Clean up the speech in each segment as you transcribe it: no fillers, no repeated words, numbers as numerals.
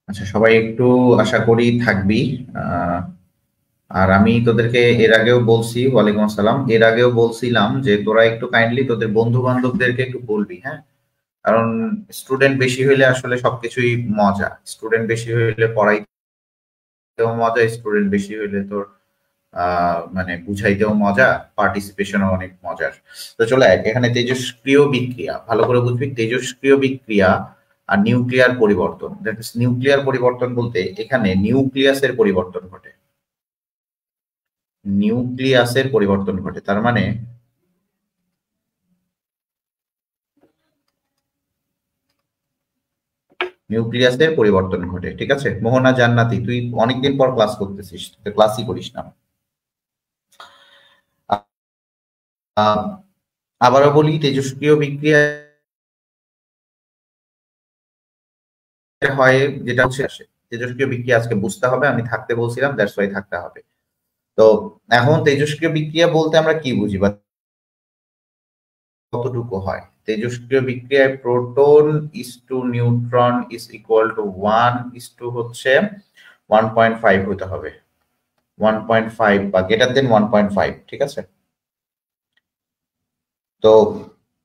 আচ্ছা, সবাই একটু আশা করি থাকবি। আহ, আর আমি তোদেরকে এর আগেও বলছি, ওয়ালাইকুম আসসালাম, এর আগেও বলছিলাম যে তোরা একটু কাইন্ডলি তোদের বন্ধু বান্ধবদেরকে একটু বলবি, হ্যাঁ। কারণ স্টুডেন্ট বেশি হইলে আসলে সবকিছুই মজা, স্টুডেন্ট বেশি হইলে পড়াইতেও মজা, স্টুডেন্ট বেশি হইলে তোর মানে বুঝাইতেও মজা, পার্টিসিপেশনও অনেক মজার। তো চলে আয়, এখানে তেজস্ক্রিয় বিক্রিয়া ভালো করে বুঝবি। তেজস্ক্রিয় বিক্রিয়া আর নিউক্লিয়ার পরিবর্তন, দ্যাট ইজ নিউক্লিয়ার পরিবর্তন বলতে এখানে নিউক্লিয়াসের পরিবর্তন ঘটে। নিউক্লিয়াসের পরিবর্তন ঘটে তার মানে নিউক্লিয়াসের পরিবর্তন ঘটে। ঠিক আছে মোহনা জান্নাতি, তুই অনেকদিন পর ক্লাস করতেছিস, তুই ক্লাসই করিস না। আহ, আবারও বলি, তেজস্ক্রিয় বিক্রিয়া হয় যেটা হচ্ছে আসে। তেজস্ক্রিয় বিক্রিয়া আজকে বুঝতে হবে, আমি থাকতে বলছিলাম, দ্যাটস ওয়াই থাকতে হবে। তো এখন তেজস্ক্রিয় বিক্রিয়া বলতে আমরা কি বুঝি বা কতটুকু হয়? তেজস্ক্রিয় বিক্রিয়ায় proton is to neutron is equal to 1:, হচ্ছে 1.5 হতে হবে, 1.5 বা গ্রেটার দেন 1.5। ঠিক আছে। তো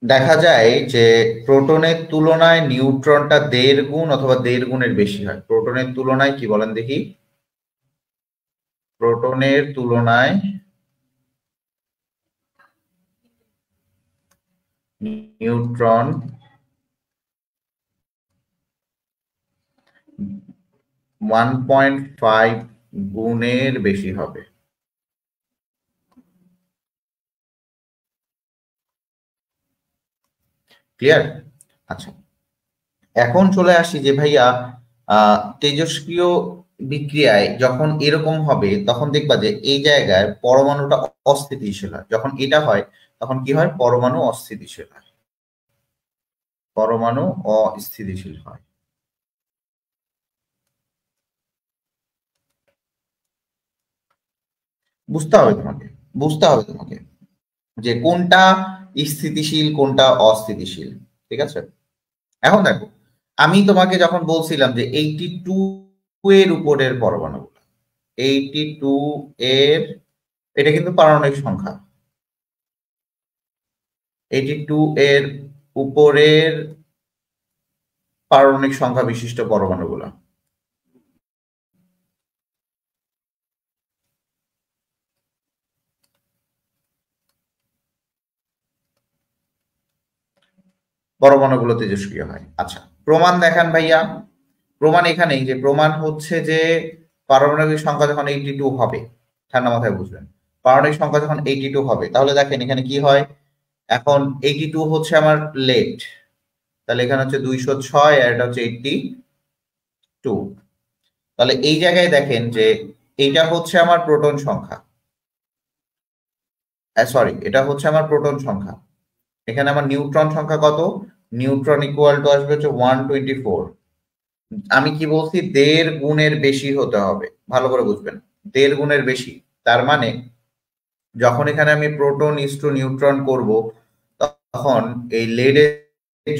দেখা যায় যে প্রোটনের তুলনায় নিউট্রনটা 1.5 গুণ অথবা 1.5 গুণের বেশি হয়। প্রোটনের তুলনায় কি বলেন দেখি? প্রোটনের তুলনায় নিউট্রন 1.5 গুণের বেশি হবে। ক্লিয়ার? আচ্ছা, এখন চলে আসি যে ভাইয়া, তেজস্ক্রিয় বিক্রিয়ায় যখন এরকম হবে তখন দেখবা যে এই জায়গায় পরমাণুটা অস্থিতিশীল হয়। যখন এটা হয় তখন কি হয়? পরমাণু অস্থিতিশীল হয়, পরমাণু অস্থিতিশীল হয়। বুঝতে হবে তোমাকে, বুঝতে হবে তোমাকে যে কোনটা স্থিতিশীল কোনটা অস্থিতিশীল। ঠিক আছে। এখন দেখো, আমি তোমাকে যখন বলছিলাম যে 82 এর উপরের পরমাণু, 82 এর, এটা কিন্তু পারমাণবিক সংখ্যা, 82 এর উপরের পারমাণবিক সংখ্যা বিশিষ্ট পরমাণুগুলো। পরমাণুগুলো তেজস্ক্রিয় হয়। আচ্ছা, প্রমাণ দেখান ভাইয়া। প্রমাণ এখানেই, যে প্রমাণ হচ্ছে যে পারমাণবিক সংখ্যা যখন 82 হবে, ঠান্ডা মাথায় বুঝবেন, পারমাণবিক সংখ্যা যখন 82 হবে তাহলে দেখেন এখানে কি হয়। এখন 82 হচ্ছে আমার লেট, তাহলে এখানে হচ্ছে 206 আর এটা হচ্ছে 82। তাহলে এই জায়গায় দেখেন যে এইটা হচ্ছে আমার প্রোটন সংখ্যা, সরি, এটা হচ্ছে আমার প্রোটন সংখ্যা। এখানে আমার নিউট্রন সংখ্যা কত? নিউট্রন ইকুয়াল টু আসবে হচ্ছে 124। আমি কি বলছি? 1.5 গুণের বেশি হতে হবে, ভালো করে বুঝবেন, 1.5 গুণের বেশি। তার মানে যখন এখানে আমি প্রোটন ইস টু নিউট্রন করব, তখন এই লেডের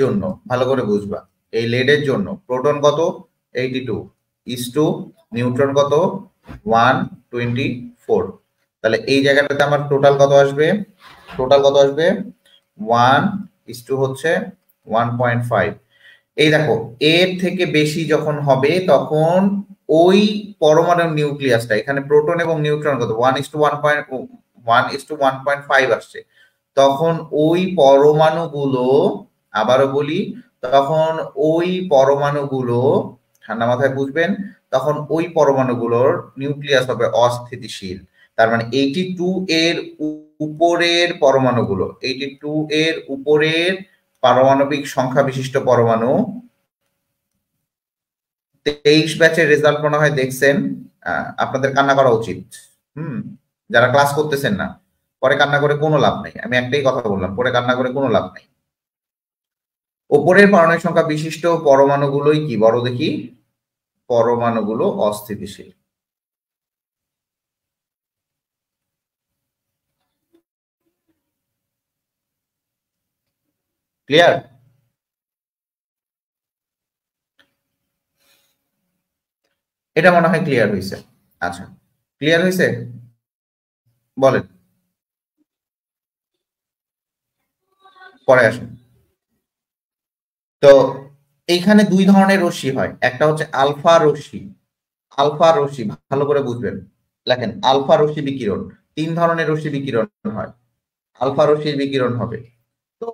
জন্য, ভালো করে বুঝবা, এই লেডের জন্য প্রোটন কত? 82 ইস টু নিউট্রন কত? 124। তাহলে এই জায়গাটাতে আমার টোটাল কত আসবে? টোটাল কত আসবে? 1:, হচ্ছে 1.5। এই দেখো, এর থেকে বেশি যখন হবে তখন ওই পরমাণুর নিউক্লিয়াসটা, এখানে প্রোটন এবং নিউট্রন কত? 1:1.5 আসছে। তখন ওই পরমাণুগুলো, আবারও বলি, তখন ওই পরমাণুগুলো, ঠান্ডা মাথায় বুঝবেন, তখন ওই পরমাণুগুলোর নিউক্লিয়াস হবে অস্থিতিশীল। তার মানে 82 এর উপরের পরমাণুগুলো, 82 এর উপরের পারমাণবিক সংখ্যা বিশিষ্ট পরমাণু, 23 ব্যাচের রেজাল্ট মনে হয় দেখছেন। আপনাদের কান্না করা উচিত। হুম। যারা ক্লাস করতেছেন না, পরে কান্না করে কোনো লাভ নেই, আমি একটাই কথা বললাম, পরে কান্না করে কোনো লাভ নেই। ওপরের পারমাণবিক সংখ্যা বিশিষ্ট পরমাণুগুলোই কি বড় দেখি? পরমাণুগুলো অস্থিতিশীল। ক্লিয়ার? এটা মনে হয় ক্লিয়ার হয়েছে। আচ্ছা, ক্লিয়ার হয়েছে? বলেন, পরে আসেন। তো এইখানে দুই ধরনের রশ্মি হয়, একটা হচ্ছে আলফা রশ্মি। আলফা রশ্মি ভালো করে বুঝবেন, লেখেন আলফা রশ্মি বিকিরণ। তিন ধরনের রশ্মি বিকিরণ হয়, আলফা রশ্মির বিকিরণ হবে। তো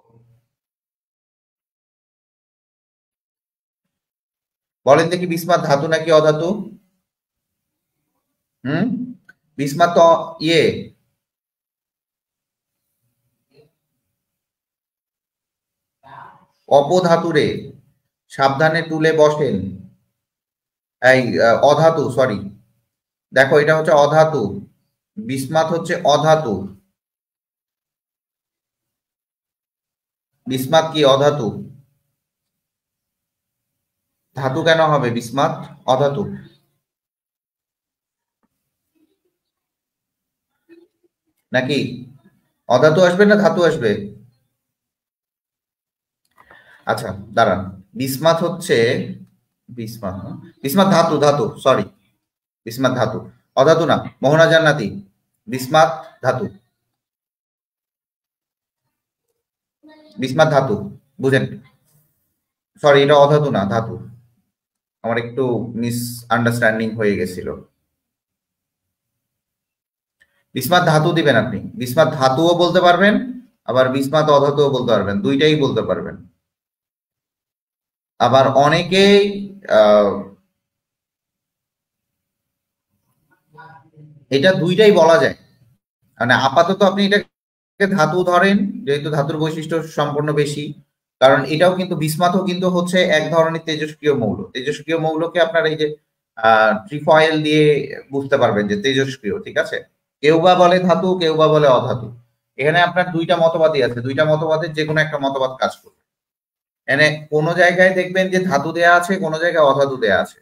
বলেন দেখি, বিসমাথ ধাতু নাকি অধাতু? হুম, বিসমাথ তো ইয়ে, অপধাতুরে, সাবধানে তুলে বসেন। এই অধাতু, সরি, দেখো এটা হচ্ছে অধাতু, বিসমাথ হচ্ছে অধাতু। বিসমাথ কি অধাতু? ধাতু কেন হবে বিসমাথ? অধাতু। নাকি অধাতু আসবে না ধাতু আসবে? আচ্ছা, দাঁড়ান। বিসমাথ হচ্ছে, বিসমাথ না? বিসমাথ ধাতু, ধাতু, সরি, বিসমাথ ধাতু, অধাতু না। মোহনা জান্নাতি, বিসমাথ ধাতু, বিসমাথ ধাতু, বুঝেন? সরি, এটা অধাতু না, ধাতু। আমার একটু মিস আন্ডারস্ট্যান্ডিং হয়ে গেছিল। বিসমাথ ধাতু দিবেন আপনি, বিসমাথ ধাতুও বলতে পারবেন, আবার বিসমাথ অধাতুও বলতে পারবেন, দুইটাই বলতে পারবেন। আবার অনেকেই আহ, এটা দুইটাই বলা যায়, মানে আপাতত আপনি এটাকে ধাতু ধরেন, যেহেতু ধাতুর বৈশিষ্ট্য সম্পূর্ণ বেশি। কারণ এটাও কিন্তু, বিসমাথও কিন্তু হচ্ছে এক ধরনের তেজস্ক্রিয় মৌল। তেজস্ক্রিয় মৌলকে আপনার এই যে ট্রিফয়েল দিয়ে বুঝতে পারবেন যে তেজস্ক্রিয়, ঠিক আছে? কেউ বা বলে ধাতু, কেউ বা বলে অধাতু। এখানে আপনার দুইটা মতবাদই আছে, দুইটা মতবাদের যে কোনো একটা মতবাদ কাজ করবে। এখানে কোনো জায়গায় দেখবেন যে ধাতু দেয়া আছে, কোনো জায়গায় অধাতু দেয়া আছে।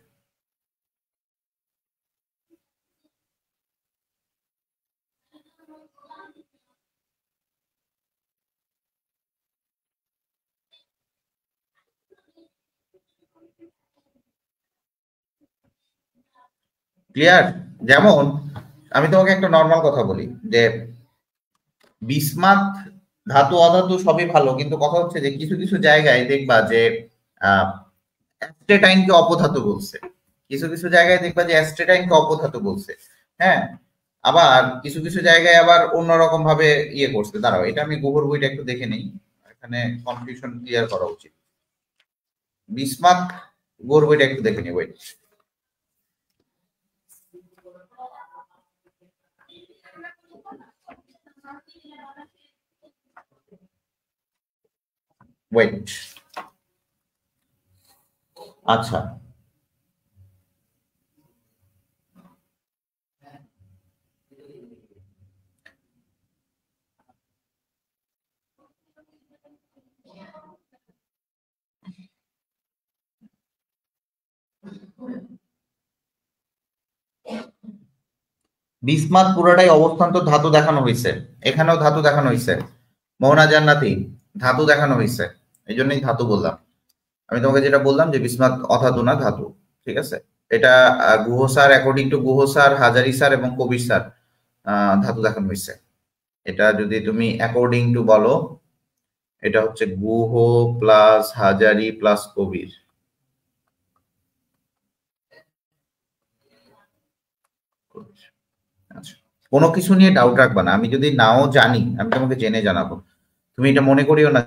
ক্লিয়ার? যেমন আমি তোমাকে একটা নর্মাল কথা বলি যে বিসমাথ ধাতু অধাতু সবই ভালো, কিন্তু কথা হচ্ছে যে কিছু কিছু জায়গায় দেখবা যে অ্যাস্টেটাইনকে অপধাতু বলছে, কিছু কিছু জায়গায় দেখবা যে অ্যাস্টেটাইনকে অপধাতু বলছে। হ্যাঁ, আবার কিছু কিছু জায়গায় আবার অন্যরকম ভাবে ইয়ে করছে। দাঁড়াও, এটা আমি গুগল বইটা একটু দেখে নেই, এখানে কনফিউশন ক্লিয়ার করা উচিত। বিসমাথ গুগল বইটা একটু দেখে নিই, ওয়েট। ওয়েট, আচ্ছা, বিসমাথ পুরোটাই অবস্থান্ত ধাতু দেখানো হয়েছে, এখানেও ধাতু দেখানো হয়েছে। মোহনা জান্নাতি, ধাতু দেখানো হয়েছে, এই জন্যই ধাতু বললাম। আমি তোমাকে যেটা বললাম যে বিসমাথ অধাতু না, ধাতু। ঠিক আছে? এটা Guha sir, according to Guha sir, Hazari sir এবং কবির স্যার ধাতু দেখানো হয়েছে। এটা যদি তুমি অ্যাকর্ডিং টু বলো, এটা হচ্ছে গুহ প্লাস হাজারি প্লাস কবির। আচ্ছা, কোনো কিছু নিয়ে ডাউট রাখবা না, আমি যদি নাও জানি আমি তোমাকে জেনে জানাবো। তুমি এটা মনে করিও না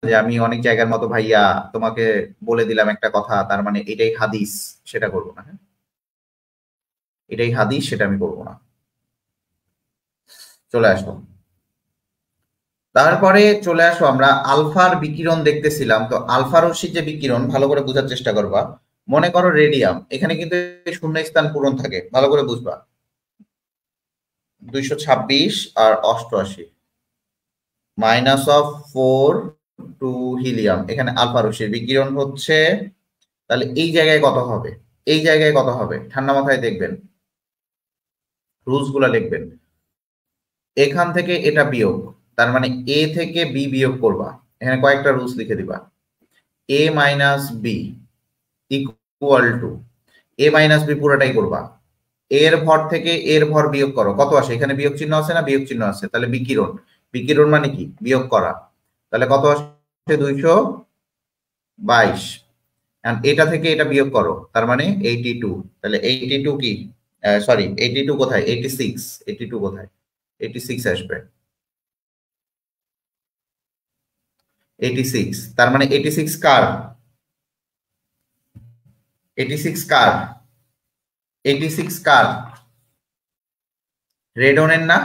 যে আমি অনেক জায়গার মতো ভাইয়া তোমাকে বলে দিলাম একটা কথা তার মানে এটাই হাদিস, সেটা করবো না। হ্যাঁ, এটাই হাদিস সেটা আমি করবো না। চলে আসো, তারপরে চলে আসো, আমরা আলফার বিকিরণ দেখতেছিলাম। তো আলফা রশ্মির যে বিকিরণ ভালো করে বোঝার চেষ্টা করবা। মনে করো রেডিয়াম, এখানে কিন্তু শূন্য স্থান পূরণ থাকে, ভালো করে বুঝবা। 226 আর 88, -4 টু হিলিয়াম, এখানে আলফা রশ্মির বিকিরণ হচ্ছে। তাহলে এই জায়গায় কত হবে? এই জায়গায় কত হবে ঠান্ডা মাথায় দেখবেন, রুলস গুলা লিখবেন। এখান থেকে এটা বিয়োগ, তার মানে এ থেকে বি বিয়োগ করবা। এখানে কয়েকটা রুলস লিখে দিবা। a minus B equal to a minus B পুরোটাই করবা, এর ভর থেকে এর ভর বিয়োগ করো, কত আসে? এখানে বিয়োগ চিহ্ন আছে না? বিয়োগ চিহ্ন আছে, তাহলে বিকিরণ। বিকিরণ মানে কি? বিয়োগ করা। তাহলে কত আসে? 222। এটা থেকে এটা বিয়োগ করো, তার মানে 82। তাহলে 82 কি, সরি 82 কোথায়? 86। 82 কোথায়? 86 আসবে। 86, তার মানে 86 কার? 86 কার? 86 কার? রেডনের না?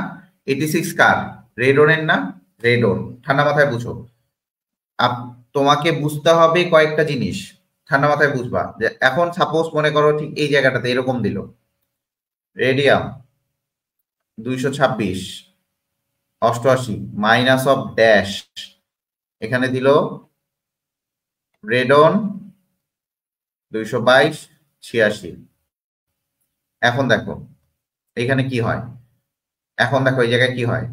86 কার? রেডনের না? রেডন। ঠান্ডা মাথায় বুঝো। তোমাকে বুঝতে হবে কয়েকটা জিনিস, ঠান্ডা মাথায় বুঝবা। যে এখন সাপোজ মনে করো ঠিক এই জায়গাটাতে এরকম দিল, রেডিয়াম 226 88 মাইনাস অফ ড্যাশ, এখানে দিল রেডন 222 86। এখন দেখো এখানে কি হয়, এখন দেখো এই জায়গায় কি হয়।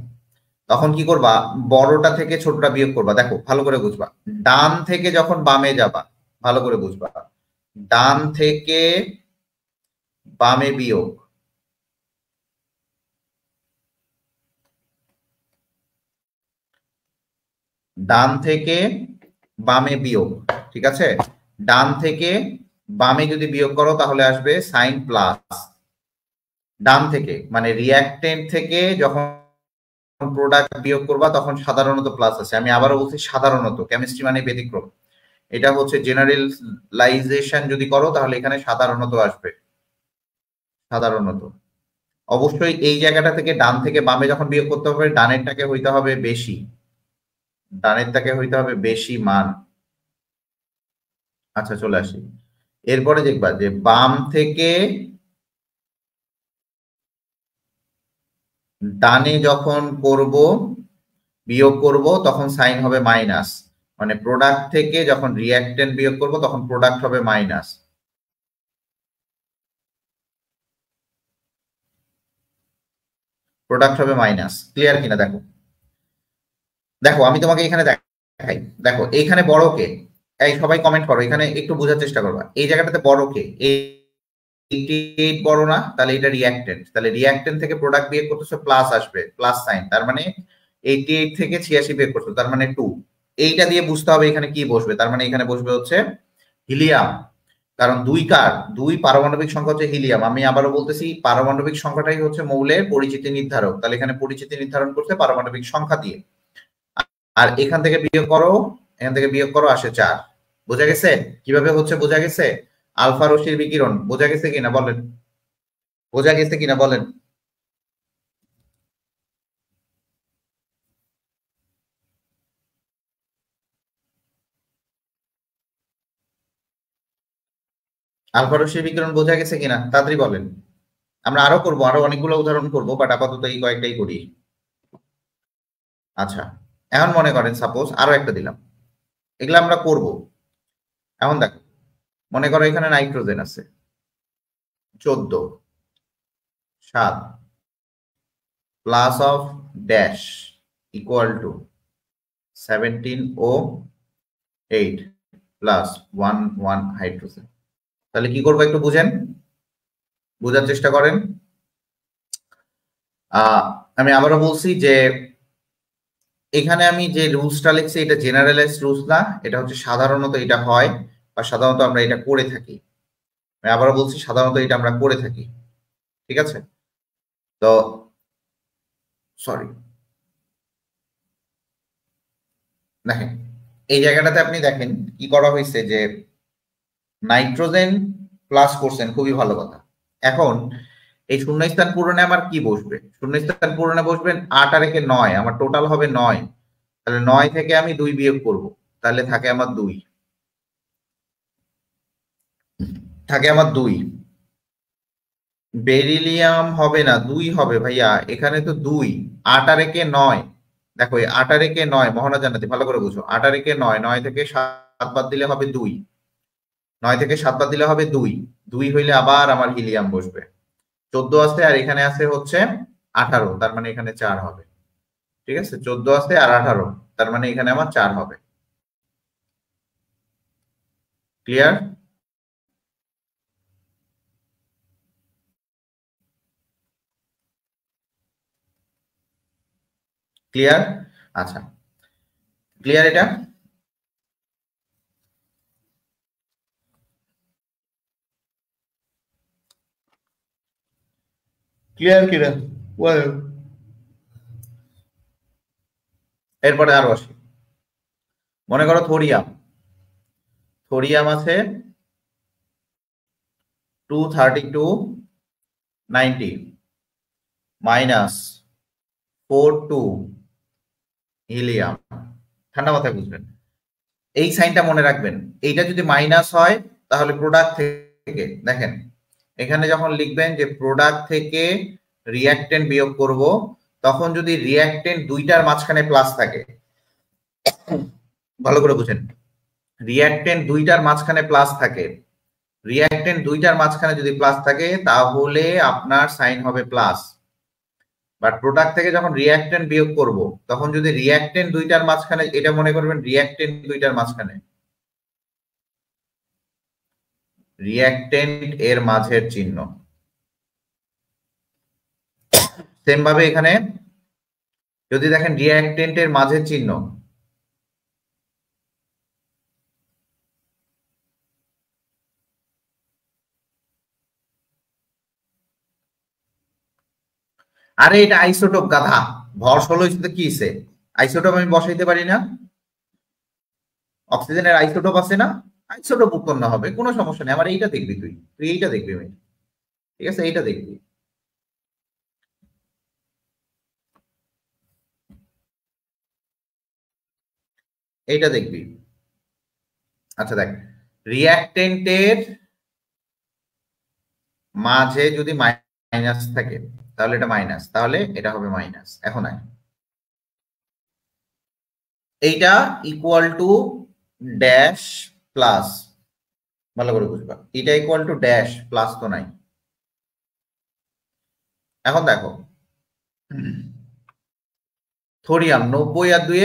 তখন কি করবা? বড়টা থেকে ছোটটা বিয়োগ করবা। দেখো ভালো করে বুঝবা, ডান থেকে যখন বামে যাবা, ভালো করে বুঝবা, ডান থেকে বামে বিয়োগ, ডান থেকে বামে বিয়োগ, ঠিক আছে? ডান থেকে বামে যদি বিয়োগ করো তাহলে আসবে সাইন প্লাস। ডান থেকে মানে রিঅ্যাক্টেন্ট থেকে যখন প্রোডাক্ট বিয়োগ করবা তখন সাধারণত প্লাস আছে। আমি আবারও বলছি সাধারণত, কেমিস্ট্রি মানে ব্যতিক্রম। এটা হচ্ছে জেনারেলাইজেশন যদি করো তাহলে এখানে সাধারণত আসবে, সাধারণত। অবশ্যই এই জায়গাটা থেকে ডান থেকে বামে যখন বিয়োগ করতে হবে, ডানেরটাকে হইতে হবে বেশি, ডানেরটাকে হইতে হবে বেশি মান। আচ্ছা চলে আসি, এরপরে দেখবা যে বাম থেকে ডানে যখন করব বিয়োগ করব তখন সাইন হবে মাইনাস, মানে প্রোডাক্ট থেকে যখন রিঅ্যাক্টেন্ট বিয়োগ করব তখন প্রোডাক্ট হবে মাইনাস। প্রোডাক্ট হবে মাইনাস। ক্লিয়ার কিনা দেখো? দেখো আমি তোমাকে এখানে দেখাই, দেখো এইখানে বড় কে? এই সবাই কমেন্ট করো, এখানে একটু বোঝার চেষ্টা করবা। এই জায়গাটাতে বড় কে? 88 বড় না? তাহলে এটা রিঅ্যাক্টেন্ট, তাহলে রিঅ্যাক্টেন্ট থেকে প্রোডাক্ট বিয়োগ করতেছে প্লাস আসবে, প্লাস সাইন, তার মানে 88 থেকে 86 বিয়োগ করছো, তার মানে 2। এইটা দিয়ে বুঝতে হবে এখানে কি বসবে, তার মানে এখানে বসবে হচ্ছে হিলিয়াম। কারণ দুই কার? দুই পারমাণবিক সংখ্যা হচ্ছে হিলিয়াম। আমি আবারও বলতেছি পারমাণবিক সংখ্যাটাই হচ্ছে মৌলের পরিচিতি নির্ধারক, তাহলে এখানে পরিচিতি নির্ধারণ করতে পারমাণবিক সংখ্যা দিয়ে। আর এখান থেকে বিয়োগ করো, এখান থেকে বিয়োগ করো, আসে 4। বোঝা গেছে কিভাবে হচ্ছে? বোঝা গেছে? আলফা রশ্মির বিকিরণ বোঝা গেছে কিনা বলেন? বোঝা গেছে কিনা বলেন? আলফা রশ্মির বিকিরণ বোঝা গেছে কিনা তাড়াতাড়ি বলেন। আমরা আরো করব, আরো অনেকগুলো উদাহরণ করব, বাট আপাতত এই কয়েকটাই করি। আচ্ছা এখন মনে করেন সাপোজ আরো একটা দিলাম, এগুলো আমরা করব। এখন দেখো মনে করো এখানে নাইট্রোজেন আছে 14 7 plus of dash equal to 17O8 plus 1 hydrogen. তাহলে কি করবো একটু বুঝেন, বোঝার চেষ্টা করেন। আমি আবারও বলছি যে এখানে আমি যে রুলসটা লিখছি এটা জেনারেলাইজ রুলস না, এটা হচ্ছে সাধারণত এটা হয় বা সাধারণত আমরা এটা করে থাকি। আমি আবারও বলছি সাধারণত এটা আমরা করে থাকি, ঠিক আছে? তো সরি, দেখেন এই জায়গাটাতে আপনি দেখেন কি করা হয়েছে, যে নাইট্রোজেন প্লাস করছেন, খুবই ভালো কথা। এখন এই শূন্যস্থান পূরণে আমার কি বসবে? শূন্যস্থান পূরণে বসবেন 8 আর 1 9, আমার টোটাল হবে 9। তাহলে 9 থেকে আমি 2 বিয়োগ করব, তাহলে থাকে আমার 2, থাকে আমার 2। বেরিলিয়াম হবে না, 2 হবে ভাইয়া, এখানে তো 2। 8 আর 1 9, দেখো এই 8 আর 1 9 মহানা জান্নাতি ভালো করে বুঝো, 8 আর 1 9, 9 থেকে 7 বাদ দিলে হবে 2, 9 থেকে 7 বাদ দিলে হবে 2, 2 হইলে আবার আমার হিলিয়াম বসবে। 14 আছে আর এখানে আছে হচ্ছে 18, তার মানে এখানে 4 হবে, ঠিক আছে? 14 আছে আর 18, তার মানে এখানে আমার 4 হবে। ক্লিয়ার? ক্লিয়ার? আচ্ছা, ক্লিয়ার এটা? ক্লিয়ার কিনা? এরপরে আরো আসি। মনে করো থোরিয়াম, থোরিয়াম আছে 23290 মাইনাস 42 হিলিয়াম। ঠান্ডা মাথায় বুঝবেন, এই সাইনটা মনে রাখবেন। এইটা যদি মাইনাস হয় তাহলে প্রোডাক্ট থেকে, দেখেন এখানে যখন লিখবেন যে প্রোডাক্ট থেকে রিঅ্যাকটেন্ট বিয়োগ করব, তখন যদি রিঅ্যাকটেন্ট দুইটার মাঝখানে প্লাস থাকে, ভালো করে বুঝেন, রিঅ্যাকটেন্ট দুইটার মাঝখানে প্লাস থাকে, রিঅ্যাকটেন্ট দুইটার মাঝখানে যদি প্লাস থাকে তাহলে আপনার সাইন হবে প্লাস। বাট প্রোডাক্ট থেকে যখন রিঅ্যাকটেন্ট বিয়োগ করব, তখন যদি রিঅ্যাকটেন্ট দুইটার মাঝখানে, এটা মনে করবেন রিঅ্যাকটেন্ট দুইটার মাঝখানে, রিঅ্যাকটেন্ট এর মাঝের চিহ্ন। সেম ভাবে এখানে যদি দেখেন রিঅ্যাকটেন্ট এর মাঝের চিহ্ন, আরে এটা আইসোটোপ গাধা, ভর 16 ইস্যুতে কি হইছে? আইসোটোপ আমি বসাইতে পারি না? অক্সিজেনের আইসোটোপ আছে না? আইসোটোপ উৎপন্ন হবে, কোনো সমস্যা নেই। আমার এইটা দেখবি, তুই তুই এইটা দেখবি মেয়ে, ঠিক আছে? এইটা দেখবি, এইটা দেখবি। আচ্ছা দেখ, রিঅ্যাকটেন্টের মাঝে যদি মাইনাস থাকে তাহলে এটা মাইনাস, তাহলে এটা হবে মাইনাস। এখন আয়, এইটা ইকুয়াল টু ড্যাশ প্লাস, ভালো করে বুঝবা, এটা ইকুয়াল টু ড্যাশ প্লাস তো নাই। এখন দেখো থোরিয়াম 90 আর 2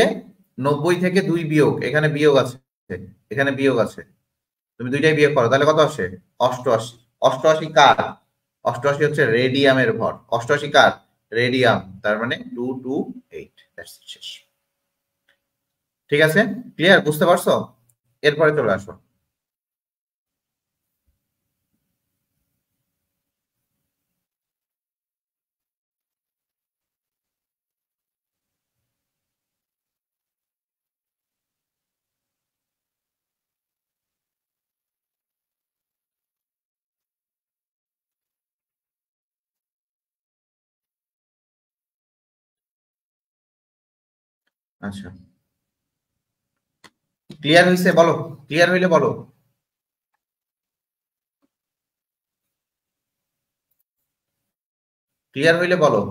90 থেকে 2 বিয়োগ, এখানে বিয়োগ আছে, এখানে বিয়োগ আছে, তুমি দুইটাই বিয়োগ করো তাহলে কত আসে? 88। 88 কার? 88 হচ্ছে রেডিয়ামের ভর। 88 কার? রেডিয়াম। তার মানে 228। দ্যাটস ইট, শেষ। ঠিক আছে? ক্লিয়ার? বুঝতে পারছো? এরপরে চলে আসো। আচ্ছা, ক্লিয়ার হইছে? বলো, ক্লিয়ার হইলে বলো। ক্লিয়ার হইলে বলো।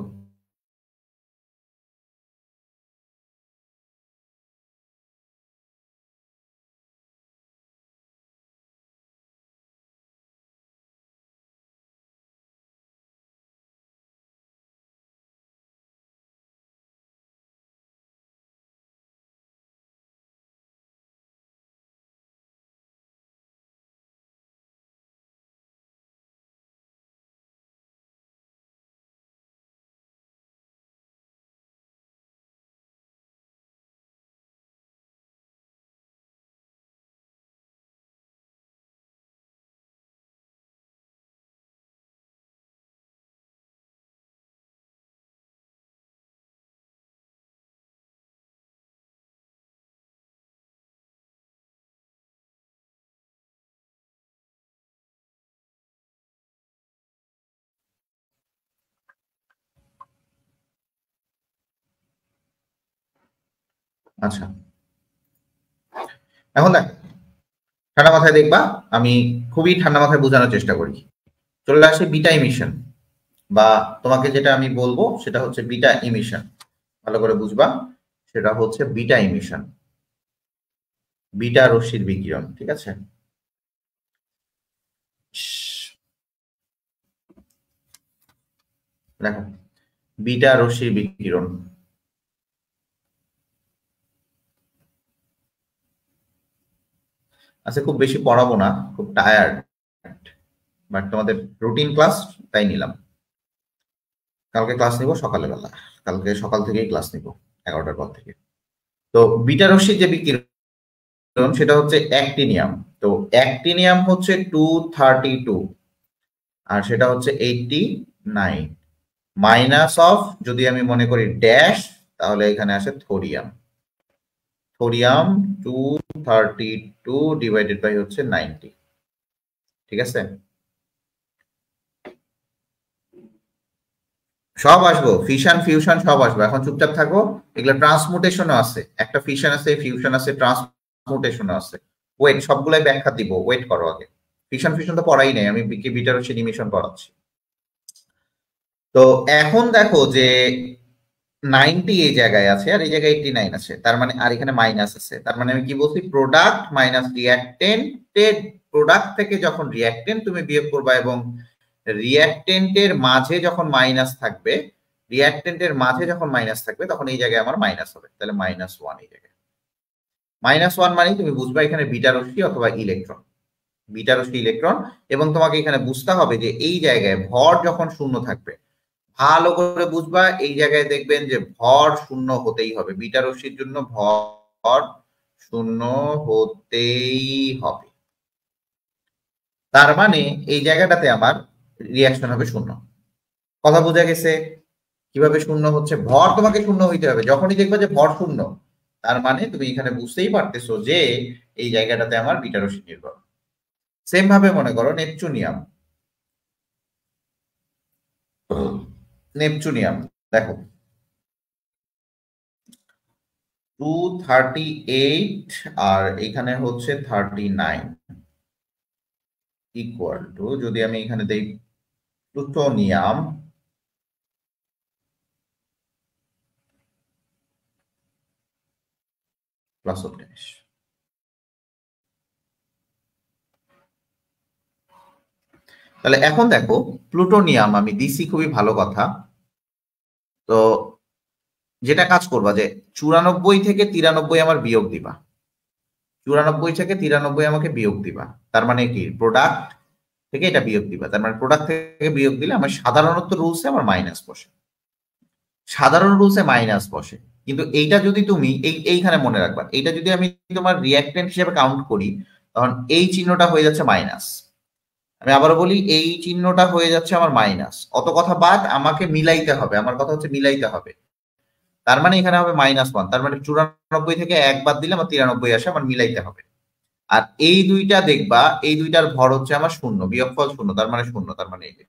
আচ্ছা, এখন দেখ, ঠান্ডা মাথায় দেখবা, আমি খুবই ঠান্ডা মাথায় বোঝানোর চেষ্টা করি। চলে আসে বিটা ইমিশন, বা তোমাকে যেটা আমি বলবো সেটা হচ্ছে বিটা ইমিশন। ভালো করে বুঝবা, সেটা হচ্ছে বিটা ইমিশন, বিটা রশ্মির বিকিরণ। ঠিক আছে? দেখো, বিটা রশ্মির বিকিরণ, আচ্ছা, খুব বেশি পড়াবো না, খুব টায়ার্ড, বাট তোমাদের রুটিন ক্লাস তাই নিলাম। কালকে ক্লাস নিব সকালে বেলা, কালকে সকাল থেকেই ক্লাস নিব 11টার পর থেকে। তো বিটা রশ্মির যে বিকিরণ সেটা হচ্ছে অ্যাক্টিনিয়াম। তো অ্যাক্টিনিয়াম হচ্ছে 232 আর সেটা হচ্ছে 89 মাইনাস অফ, যদি আমি মনে করি ড্যাশ, তাহলে এখানে আসে থোরিয়াম। থোরিয়াম 232 ডিভাইডেড বাই হচ্ছে 90। ঠিক আছে, সব আসবো, ফিশন ফিউশন সব আসবো, এখন চুপচাপ থাকো। এগুলো ট্রান্সমুটেশনও আছে, একটা ফিশন আছে, ফিউশন আছে, ট্রান্সমুটেশনও আছে। ওয়েট, সবগুলাই ব্যাখ্যা দিব, ওয়েট করো আগে। ফিশন ফিউশন তো পড়াই নাই, আমি বিটার হচ্ছে নিমিশন পড়াচ্ছি। তো এখন দেখো যে 90 এই জায়গায় আছে আর এই জায়গায় 89 আছে, তার মানে আর এখানে মাইনাস আছে, তার মানে আমি কি বলছি, প্রোডাক্ট মাইনাস রিয়াক্টেন্টের, প্রোডাক্ট থেকে যখন রিয়াক্টেন্ট তুমি বিয়োগ করবা এবং রিয়াক্টেন্টের মাঝে যখন মাইনাস থাকবে, রিয়াক্টেন্টের মাঝে যখন মাইনাস থাকবে তখন এই জায়গায় আমার মাইনাস হবে, তাহলে -1 এই জায়গায়। -1 মানে তুমি বুঝবা এখানে বিটা রশ্মি অথবা ইলেকট্রন, বিটা রশ্মি ইলেকট্রন। এবং তোমাকে এখানে বুঝতে হবে যে এই জায়গায় ভর যখন শূন্য থাকবে, ভালো করে বুঝবা, এই জায়গায় দেখবেন যে ভর শূন্য হতেই হবে, বিটা রশ্মির জন্য ভর শূন্য হতেই হবে। তার মানে এই জায়গাটাতে আমার রিয়াকশন হবে শূন্য। কথা বোঝা গেছে? কিভাবে শূন্য হচ্ছে, ভর তোমাকে শূন্য হইতে হবে, যখনই দেখবে যে ভর শূন্য, তার মানে তুমি এখানে বুঝতেই পারতেছো যে এই জায়গাটাতে আমার বিটা রশ্মি নির্ভর। সেম ভাবে মনে করো নেপচুনিয়াম, নেপচুনিয়াম দেখো 238 আর এখানে হচ্ছে 39 ইকুয়াল টু, যদি আমি এখানে দেই প্লুটোনিয়াম প্লাস অফ ড্যাশ। তাহলে এখন দেখো প্লুটোনিয়াম আমি দিছি, খুবই ভালো কথা। তো যেটা কাজ করবা যে 94 থেকে 93 আমার বিয়োগ দিবা, 94 থেকে 93 আমাকে বিয়োগ দিবা, তার মানে কি প্রোডাক্ট থেকে এটা বিয়োগ দিবা, তার মানে প্রোডাক্ট থেকে বিয়োগ দিলে আমার সাধারণত রুলসে আমার মাইনাস বসে, সাধারণ রুলসে মাইনাস বসে। কিন্তু এইটা যদি তুমি এইখানে মনে রাখবা, এইটা যদি আমি তোমার রিয়াক্টেন্ট হিসেবে কাউন্ট করি, তখন এই চিহ্নটা হয়ে যাচ্ছে মাইনাস। আমি আবারও বলি, এই চিহ্নটা হয়ে যাচ্ছে আমার মাইনাস। অত কথা বাদ, আমাকে মিলাইতে হবে, আমার কথা হচ্ছে মিলাইতে হবে। তার মানে এখানে হবে -1, তার মানে 94 থেকে 1 বাদ দিলে আমার 93 আসে, আমার মিলাইতে হবে। আর এই দুইটা দেখবা, এই দুইটার ভর হচ্ছে আমার শূন্য, বিয়োগফল শূন্য, তার মানে শূন্য, তার মানে এই যে।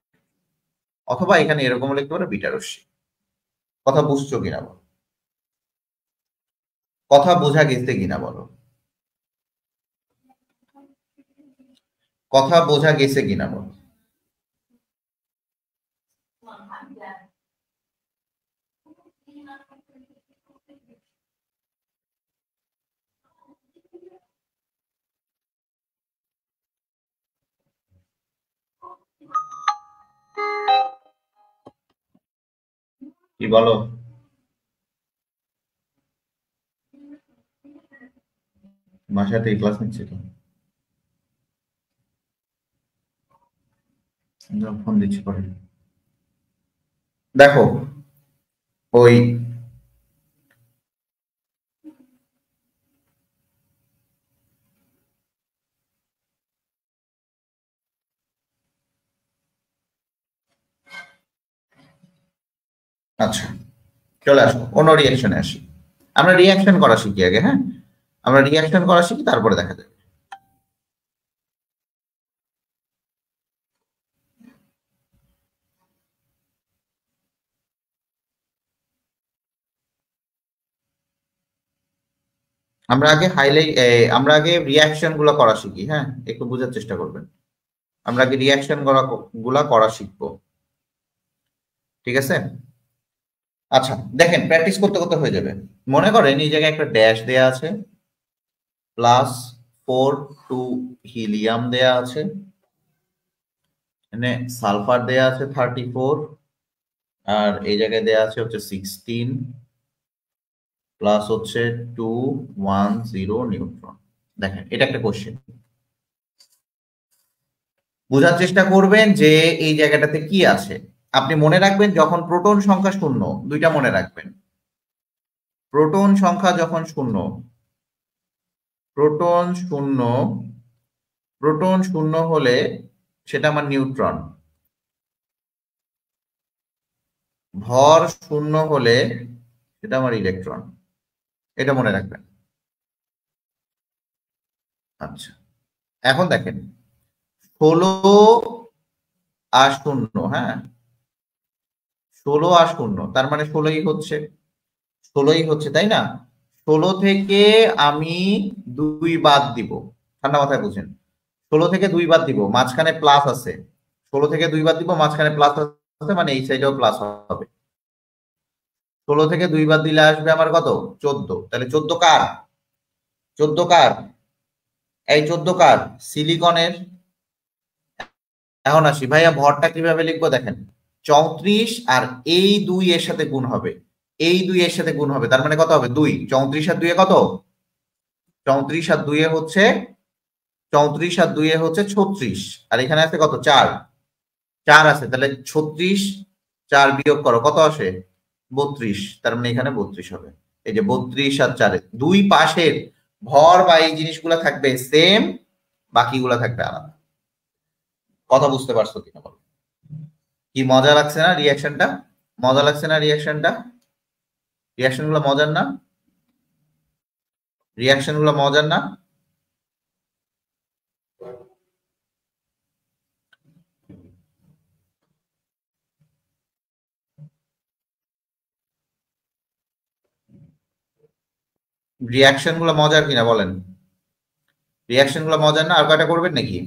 অথবা এখানে এরকম লিখতে পারো বিটা রশ্মি। কথা বুঝছো কিনা বলো, কথা বোঝা গেছে কিনা বলো, কথা বোঝা গেছে কিনা বলো। কি বলো? বাসাতে ক্লাস নিচ্ছে তো, ফোন দিচ্ছি পরে। দেখো ওই আচ্ছা, চলে আসো অন্য রিয়াকশনে আসি। আমরা রিয়াকশন করা শিখি আগে, হ্যাঁ, আমরা রিয়াকশন করা শিখি, তারপরে দেখা যাবে। আমরা আগে হাইলাইট, আমরা আগে রিয়াকশন গুলো করা শিখি, হ্যাঁ, একটু বোঝার চেষ্টা করবেন। আমরা আগে রিয়াকশন গুলা করা শিখবো, ঠিক আছে? আচ্ছা দেখেন, প্র্যাকটিস করতে করতে হয়ে যাবে। মনে করেন এই জায়গায় একটা ড্যাশ দেয়া আছে, +4 হিলিয়াম দেয়া আছে, এখানে সালফার দেয়া আছে 34, আর এই জায়গায় দেয়া আছে হচ্ছে 16, প্লাস হচ্ছে 210 নিউট্রন। দেখেন এটা একটা কোশ্চেন, বোঝার চেষ্টা করবেন যে এই জায়গাটাতে কি আছে। আপনি মনে রাখবেন যখন প্রোটন সংখ্যা শূন্য, দুইটা মনে রাখবেন, প্রোটন সংখ্যা যখন শূন্য, প্রোটন শূন্য, প্রোটন শূন্য হলে সেটা আমার নিউট্রন, ভর শূন্য হলে সেটা আমার ইলেকট্রন। এটা মনে রাখবেন। আচ্ছা, এখন দেখেন 16 আর 0, হ্যাঁ 16 আর 0, তার মানে 16ই হচ্ছে, তাই না? 16 থেকে আমি 2 বাদ দিব, ঠান্ডা মাথায় বুঝেন। 16 থেকে 2 বাদ দিব, মাঝখানে প্লাস আছে। 16 থেকে 2 বাদ দিব, মাঝখানে প্লাস আছে, মানে এই সাইডেও প্লাস হবে। 16 থেকে 2 বাদ দিলে আসবে আমার কত? 14। তাহলে 14 কার? 14 কার? এই 14 কার? সিলিকনের। এখন আসি ভাইয়া, ভরটা কিভাবে লিখবো দেখেন। 34 আর এই 2 এর সাথে গুণ হবে, এই 2 এর সাথে গুণ হবে, তার মানে কত হবে? 2। 34 আর 2 এ কত? 34 আর 2 এ হচ্ছে, 34 আর 2 এ হচ্ছে 36। আর এখানে আছে কত? 4। 4 আছে, তাহলে 36 4 বিয়োগ করো, কত আসে? 32। তার মানে এখানে 32 হবে। এই যে 32 আর 4, দুই পাশের ভর বা এই জিনিসগুলো থাকবে সেম, বাকিগুলো থাকবে আলাদা। কথা বুঝতে পারছো কিনা বলো? কি মজা লাগছে না রিয়াকশনটা? মজা লাগছে না রিয়াকশনটা? রিয়াকশন গুলো মজার না? রিয়াকশন গুলো মজার না? রিয়াকশন গুলো মজার কিনা বলেন? রিয়াকশন গুলো মজার না? আর কয়টা করবেন নাকি?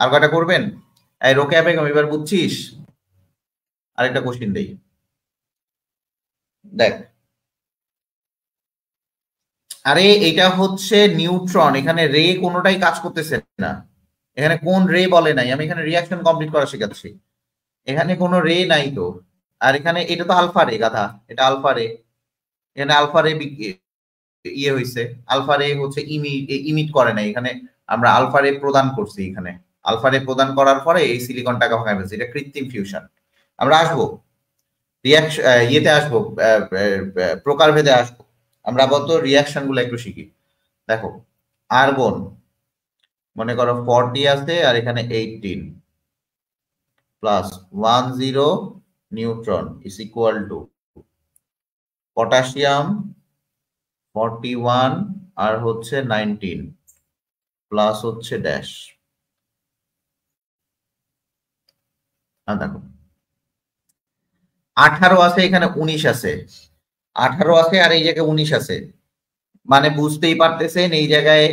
আর কয়টা করবেন? এই রোকেয়া বেগম, এবার বুঝছিস? আরেকটা কোশ্চিন দেই, দেখ। আরে এটা হচ্ছে নিউট্রন, এখানে রে কোনোটাই কাজ করতেছে না। এখানে কোন রে বলে নাই, আমি এখানে রিয়াকশন কমপ্লিট করা শেখাচ্ছি। এখানে কোনো রে নাই তো। আর এখানে এটা তো আলফা রে, গাধা, এটা আলফা রে। এখানে আলফা রে ইয়ে হয়েছে, আলফা রে হচ্ছে ইমিট করে নাই এখানে। আমরা আলফা রে প্রদান করছি এখানে। আলফা রে প্রদান করার পরে এই সিলিকনটাকে ভাঙায় ফেলছি, এটা কৃত্রিম ফিউশন। আমরা আসবো রিয়াকশন, ইয়েতে আসবো, প্রকারভেদে আসবো। আমরা আপাতত রিয়াকশন গুলো একটু শিখি। দেখো, আর্গন মনে করো 40 আছে, আর এখানে 18 plus 10 neutron is equal two potassium 41 আর হচ্ছে 19 প্লাস হচ্ছে ড্যাশ। দেখো 18 আছে, এখানে 19 আছে। 18 আছে আর এই জায়গায় 19 আছে, মানে বুঝতেই পারতেছেন এই জায়গায়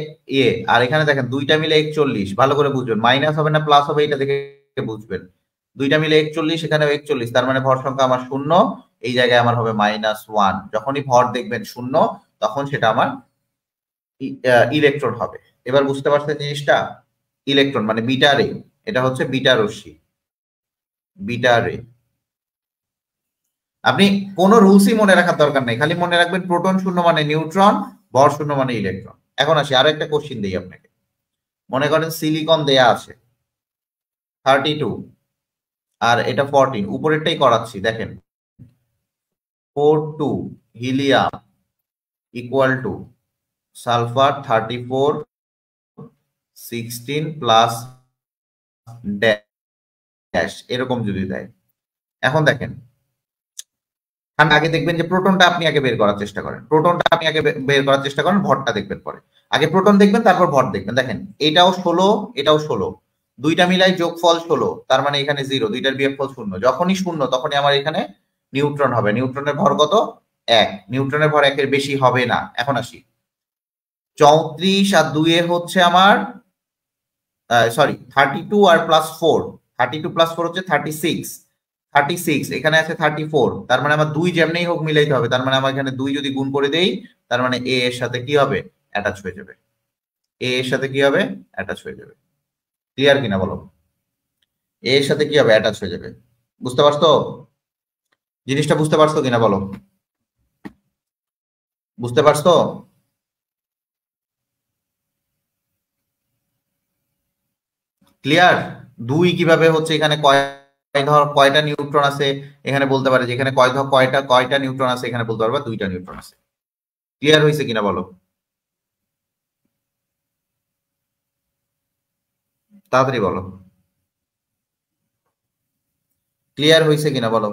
এ। আর এখানে দেখেন দুইটা মিলে 41, ভালো করে বুঝবেন, মাইনাস হবে না প্লাস হবে এটা দেখে বুঝবেন। দুইটা মিলে 41, এখানেও 41, তার মানে ভর সংখ্যা আমার শূন্য। এই জায়গায় আমার হবে -1। যখনই ভর দেখবেন শূন্য, তখন সেটা আমার ইলেকট্রন হবে। এবার বুঝতে পারছেন জিনিসটা? ইলেকট্রন মানে বিটা রে, এটা হচ্ছে বিটা রশ্মি, বিটা রে। আপনি কোনো রুলসই মনে রাখার দরকার নেই, খালি মনে রাখবেন প্রোটন শূন্য মানে নিউট্রন, ভর শূন্য মানে ইলেকট্রন। এখন আসি আরো একটা কোশ্চিন দিই আপনাকে। মনে করেন সিলিকন দেয়া আছে 32 আর এটা 14, উপরেরটাই করাচ্ছি দেখেন। 42 helium equal to sulphur 34 16 plus dash, এরকম যদি দেয়। এখন দেখেন, আগে দেখবেন যে প্রোটনটা আপনি আগে বের করার চেষ্টা করেন, প্রোটনটা আপনি আগে বের করার চেষ্টা করেন, ভরটা দেখবেন পরে। আগে প্রোটন দেখবেন, তারপর ভর দেখবেন। দেখেন এটাও 16, এটাও 16, দুইটা মিলাই যোগফল 16, তার মানে এখানে 0, দুইটার বিয়োগফল 0। যখনই 0 তখনই আমার এখানে নিউট্রন হবে। নিউট্রনের ভর কত? 1। নিউট্রনের ভর 1 এর বেশি হবে না। এখন আসি 34 আর 2 এ হচ্ছে আমার, সরি 32 আর প্লাস 4, 32 প্লাস 4 হচ্ছে 36, 36 এখানে আছে 34, তার মানে আমার 2 যেমনেই হোক মিলাইতে হবে। তার মানে আমার এখানে 2 যদি গুণ করে দেই, তার মানে এ এর সাথে কি হবে? অ্যাটাচ হয়ে যাবে। এ এর সাথে কি হবে? অ্যাটাচ হয়ে যাবে। ক্লিয়ার কিনা বলো? এ এর সাথে কি হবে? অ্যাটাচ হয়ে যাবে। বুঝতে পারছো জিনিসটা? বুঝতে পারছো কিনা বলো? বুঝতে পারছো? ক্লিয়ার? 2 কিভাবে হচ্ছে, এখানে কয়টা নিউট্রন আছে এখানে বলতে পারে, যে এখানে কয়টা নিউট্রন আছে এখানে বলতে পারবা 2টা নিউট্রন আছে। ক্লিয়ার হয়েছে কিনা বলো, তাড়াতাড়ি বলো, ক্লিয়ার হয়েছে কিনা বলো।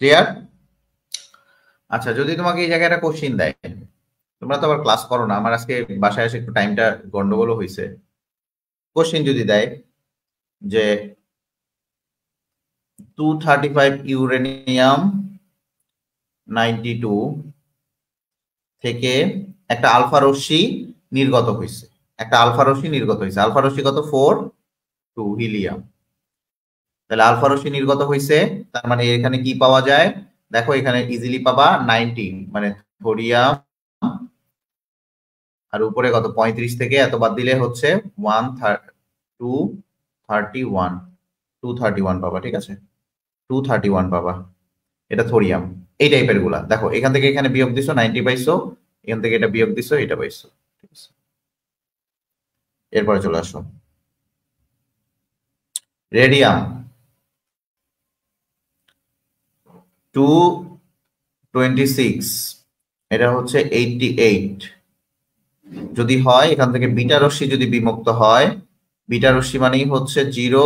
ক্লিয়ার? আচ্ছা, যদি তোমাকে এই জায়গায় একটা কোশ্চিন দেয়, তোমরা তো আবার ক্লাস করো না, আমার আজকে বাসায় এসে একটু টাইমটা গন্ডগোলও হয়েছে। কোশ্চিন যদি দেয় যে 235 ইউরেনিয়াম 92 থেকে একটা আলফা রশ্মি নির্গত হয়েছে, আলফা রশ্মি কত 4 2 হিলিয়াম। তাহলে আলফা রশ্মি নির্গত হয়েছে, তার মানে এখানে কি পাওয়া যায় দেখো, এখানে ইজিলি পাবা 90, মানে থোরিয়াম, আর উপরে কত 35 থেকে এত বাদ দিলে হচ্ছে 231 231 পাবা, ঠিক আছে 231 পাবা, এটা থোরিয়াম। এই টাইপের গুলা দেখো, এখান থেকে এখানে বিয়োগ দিছো 90 পাইছো, এখান থেকে এটা বিয়োগ দিছো এটা পাইছো, ঠিক আছে। এরপরে চলে আসো রেডিয়াম 226, এটা হচ্ছে 88। যদি হয় এখান থেকে বিটা রশ্মি যদি বিমুক্ত হয়, বিটা রশ্মি মানেই হচ্ছে 0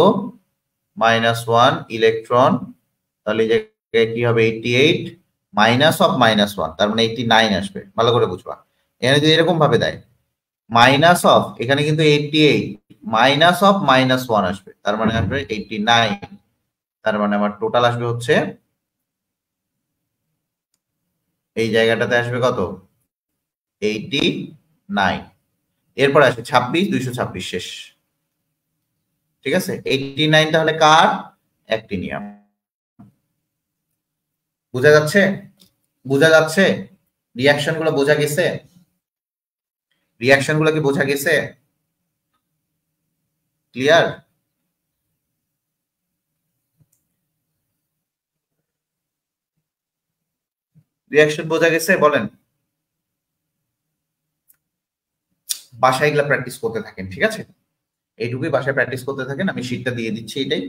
- 1 ইলেকট্রন, তাহলে এই জায়গায় কি হবে 88 -1, তার মানে 89 আসবে। ভালো করে বুঝবা, এখানে যদি এরকম ভাবে দেয় এখানে কিন্তু 88 -1 আসবে, তার মানে আসবে 89, তার মানে আমার টোটাল আসবে হচ্ছে এই জায়গাটাতে আসবে কত 89। এরপরে আসবে 26 226 শেষ, ঠিক আছে। 89 তাহলে কার, অ্যাক্টিনিয়াম। বোঝা যাচ্ছে? বোঝা যাচ্ছে? রিয়াকশন গুলো বোঝা গেছে? রিয়াকশন গুলো কি বোঝা গেছে? ক্লিয়ার? রিয়াকশন বোঝা গেছে বলেন। বাসায় এগুলা প্র্যাকটিস করতে থাকেন, ঠিক আছে, এইটুকুই বাসায় প্র্যাকটিস করতে থাকেন। আমি শীটটা দিয়ে দিচ্ছি এটাই।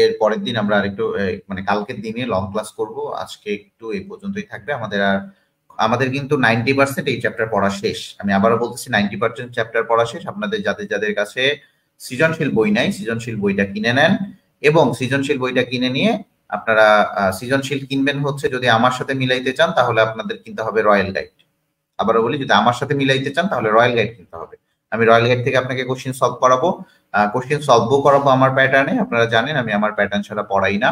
এর পরের দিন আমরা আরেকটু মানে কালকের দিনে লং ক্লাস করব, আজকে একটু এই পর্যন্তই থাকবে আমাদের। আর আমাদের কিন্তু 90% এই চ্যাপ্টার পড়া শেষ। আমি আবারও বলতেছি 90% চ্যাপ্টার পড়া শেষ। আপনাদের যাদের যাদের কাছে সৃজনশীল বই নাই, সৃজনশীল বইটা কিনে নেন, এবং সৃজনশীল বইটা কিনে নিয়ে আপনারা সৃজনশীল কিনবেন হচ্ছে, যদি আমার সাথে মিলাইতে চান তাহলে আপনাদের কিনতে হবে রয়্যাল গাইড। আবারও বলি, যদি আমার সাথে মিলাইতে চান তাহলে রয়্যাল গাইড কিনতে হবে। আমি রয়্যাল গাইড থেকে আপনাকে কোশ্চিন সলভ করাবো, কোশ্চিন সলভও করাবো আমার প্যাটার্নে। আপনারা জানেন আমি আমার প্যাটার্ন ছাড়া পড়াই না,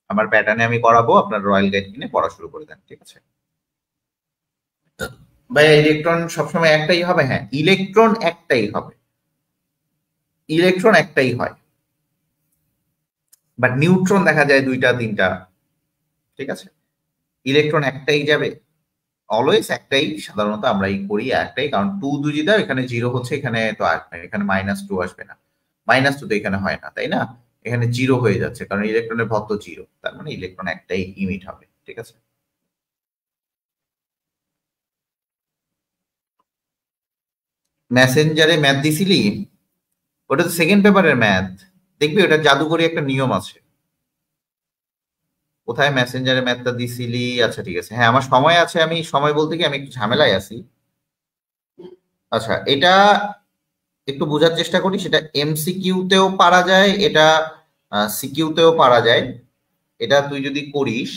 আমার প্যাটার্নে আমি করাবো। আপনার রয়্যাল গাইড কিনে পড়া শুরু করে দেন, ঠিক আছে ভাই। ইলেকট্রন সবসময় একটাই হবে? হ্যাঁ, ইলেকট্রন একটাই হবে, ইলেকট্রন একটাই হয়, বাট নিউট্রন দেখা যায় 2টা 3টা, ঠিক আছে। ইলেকট্রন একটাই যাবে, অলওয়েজ একটাই, সাধারণত আমরা এই করি একটাই, কারণ 2 যদি দাও এখানে 0 হচ্ছে, এখানে তো আসবে, এখানে -2 আসবে না, -2 তো এখানে হয় না, তাই না, এখানে 0 হয়ে যাচ্ছে, কারণ ইলেকট্রনের ভর তো 0, তার মানে ইলেকট্রন একটাই ইমিট হবে, ঠিক আছে। মেসেঞ্জারে ম্যাথ দিছিলি? ওটা তো সেকেন্ড পেপারের ম্যাথ, দেখবি ওটা জাদুকরি একটা নিয়ম আছে। কোথায় মেসেঞ্জারে ম্যাথটা দিছিলি? আচ্ছা ঠিক আছে, হ্যাঁ আমার সময় আছে, আমি সময় বলতে কি আমি একটু ঝামেলায় আছি। আচ্ছা, এটা একটু বোঝার চেষ্টা করি, সেটা এমসিকিউতেও পারা যায়, এটা সিকিউতেও পারা যায়। এটা তুই যদি করিস,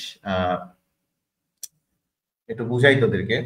একটু বুঝাই তোদেরকে।